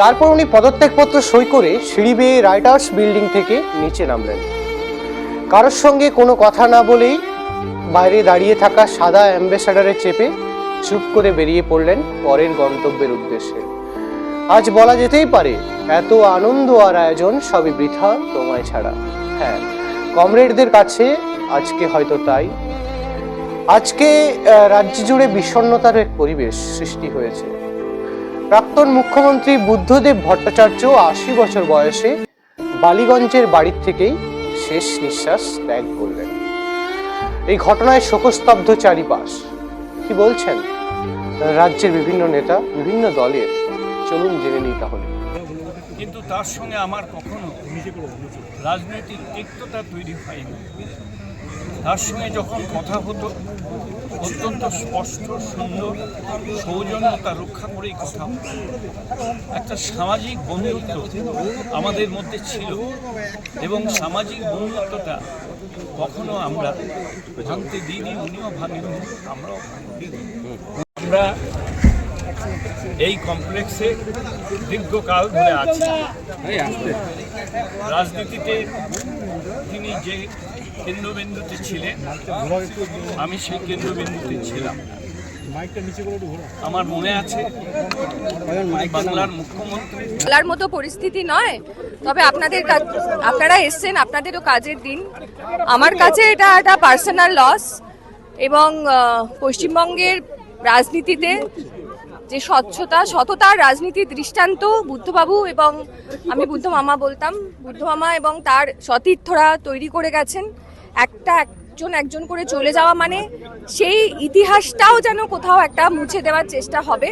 তারপর উনি পদত্যাগপত্র সই করে সিঁড়ি বেয়ে রাইটার্স বিল্ডিং থেকে নিচে নামলেন। কারোর সঙ্গে কোনো কথা না বলেই বাইরে দাঁড়িয়ে থাকা সাদা অ্যাম্বাসাডারে চেপে চুপ করে বেরিয়ে পড়লেন পরের গন্তব্যের উদ্দেশ্যে। আজ বলা যেতেই পারে এত আনন্দ আর আয়োজন সবই বৃথা তোমায় ছাড়া। হ্যাঁ, কমরেডদের কাছে আজকে হয়তো তাই। আজকে রাজ্য জুড়ে বিষণ্ণতার এক পরিবেশ সৃষ্টি হয়েছে। প্রাক্তন মুখ্যমন্ত্রী বুদ্ধদেব ভট্টাচার্য ৮০ বছর বয়সে বালিগঞ্জের বাড়ির থেকেই শেষ নিঃশ্বাস ত্যাগ করলেন। এই ঘটনায় শোকস্তব্ধ চারিপাশ। কি বলছেন রাজ্যের বিভিন্ন নেতা, বিভিন্ন দলের? চলুন জেনে নিই তাহলে। কিন্তু তার সঙ্গে আমার কখনো রাজনৈতিক তিক্ততা তৈরি হয়নি। তার সঙ্গে যখন কথা হতো অত্যন্ত স্পষ্ট, সুন্দর, সৌজন্যতা রক্ষা করেই কথা হতো। একটা সামাজিক বন্ধুত্ব আমাদের মধ্যে ছিল এবং সামাজিক বন্ধুত্বটা কখনো আমরা ভাঙতে দিইনি, উনিও ভাঙেনি, আমরাও ভাঙতে দিইনি। আমরা এই কমপ্লেক্সে দীর্ঘকাল ধরে আছি। রাজনীতিতে তিনি যে কেন্দ্রবিন্দুতে ছিলেন, আমি সেই কেন্দ্রবিন্দুতে ছিলাম। আমার মনে আছে বাংলার মুখ্যমন্ত্রী বলার মতো পরিস্থিতি নয়, তবে আপনারা এসছেন, আপনাদেরও কাজের দিন। আমার কাছে এটা একটা পার্সোনাল লস এবং পশ্চিমবঙ্গের রাজনীতিতে যে সততার রাজনীতির দৃষ্টান্ত বুদ্ধবাবু এবং আমি বুদ্ধ মামা বলতাম, বুদ্ধ মামা এবং তার সতীর্থরা তৈরি করে গেছেন। একজন করে চলে যাওয়া মানে সেই ইতিহাসটাও যেন কোথাও একটা মুছে দেওয়ার চেষ্টা হবে,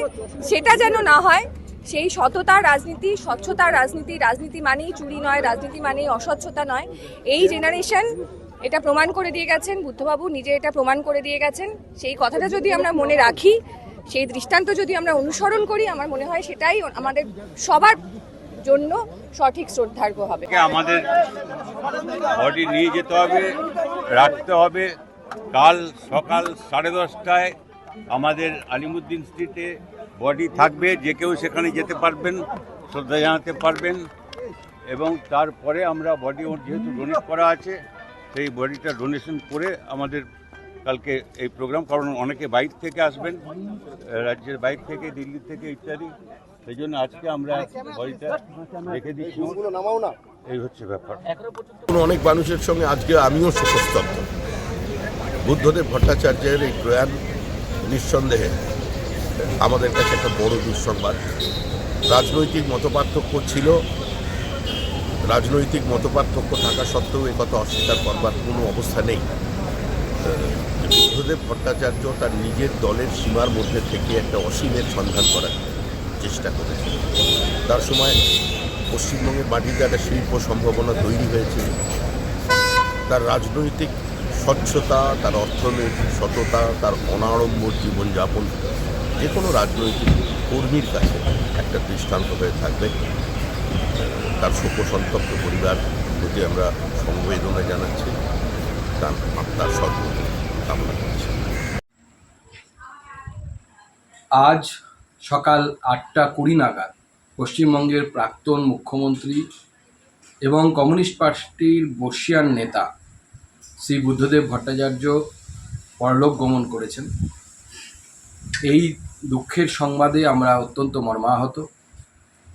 সেটা যেন না হয়। সেই সততার রাজনীতি, স্বচ্ছতার রাজনীতি, রাজনীতি মানেই চুরি নয়, রাজনীতি মানেই অস্বচ্ছতা নয়। এই জেনারেশন এটা প্রমাণ করে দিয়ে গেছেন, বুদ্ধবাবু নিজে এটা প্রমাণ করে দিয়ে গেছেন। সেই কথাটা যদি আমরা মনে রাখি, সেই দৃষ্টান্ত যদি আমরা অনুসরণ করি, আমার মনে হয় সেটাই আমাদের সবার জন্য সঠিক শ্রদ্ধার্ঘ হবে। আমাদের বডি নিয়ে যেতে হবে, রাখতে হবে। কাল সকাল 10:30টায় আমাদের আলিমুদ্দিন স্ট্রিটে বডি থাকবে। যে কেউ সেখানে যেতে পারবেন, শ্রদ্ধা জানাতে পারবেন। এবং তারপরে আমরা বডি যেহেতু ডোনেট করা আছে, সেই বডিটা ডোনেশন করে আমাদের কালকে এই প্রোগ্রাম, কারণ অনেকে বাইরে থেকে আসবেন, রাজ্যের বাইরে থেকে, দিল্লি থেকে ইত্যাদি। সেই জন্য আজকে আমরা বডিটা রেখে দিচ্ছি। এই হচ্ছে ব্যাপার। অনেক মানুষের সঙ্গে আজকে আমিও শোকস্তব্ধ। বুদ্ধদেব ভট্টাচার্যের এই প্রয়াণ নিঃসন্দেহে আমাদের কাছে একটা বড় দুঃসংবাদ। রাজনৈতিক মতপার্থক্য ছিল, রাজনৈতিক মতপার্থক্য থাকা সত্ত্বেও এ কথা অস্বীকার করবার কোনো অবস্থা নেই। বুদ্ধদেব ভট্টাচার্য তার নিজের দলের সীমার মধ্যে থেকে একটা অসীমের সন্ধান করার চেষ্টা করেছে। তার সময় পশ্চিমবঙ্গের মাটিতে একটা শিল্প সম্ভাবনা তৈরি হয়েছিল। তার রাজনৈতিক স্বচ্ছতা, তার অর্থনৈতিক সততা, তার অনাড়ম্বর জীবনযাপন যে কোনো রাজনৈতিক কর্মীর কাছে একটা দৃষ্টান্ত হয়ে থাকবে। তার শোকসন্তপ্ত পরিবার প্রতি আমরা সমবেদনা জানাচ্ছি, তার আত্মার সদ্গতি কামনা করছি। আজ সকাল 8:20 নাগাদ পশ্চিমবঙ্গের প্রাক্তন মুখ্যমন্ত্রী এবং কমিউনিস্ট পার্টির বর্ষীয়ান নেতা শ্রী বুদ্ধদেব ভট্টাচার্য পরলোক গমন করেছেন। এই দুঃখের সংবাদে আমরা অত্যন্ত মর্মাহত।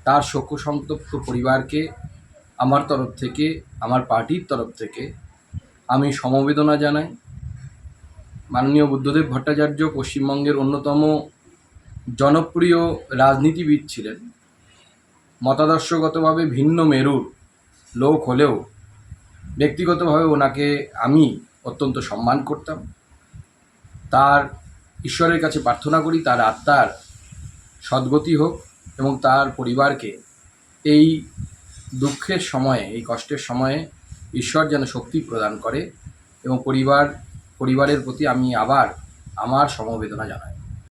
তার শোকসন্তপ্ত পরিবারকে আমার তরফ থেকে, আমার পার্টির তরফ থেকে আমি সমবেদনা জানাই। মাননীয় বুদ্ধদেব ভট্টাচার্য পশ্চিমবঙ্গের অন্যতম জনপ্রিয় রাজনীতিবিদ ছিলেন। মতাদর্শগতভাবে ভিন্ন মেরুর লোক হলেও ব্যক্তিগতভাবে ওনাকে আমি অত্যন্ত সম্মান করতাম। তার ঈশ্বরের কাছে প্রার্থনা করি তার আত্মার সদ্গতি হোক এবং তার পরিবারকে এই দুঃখের সময়ে, এই কষ্টের সময়ে ঈশ্বর যেন শক্তি প্রদান করে এবং পরিবারের প্রতি আমি আবার আমার সমবেদনা জানাই।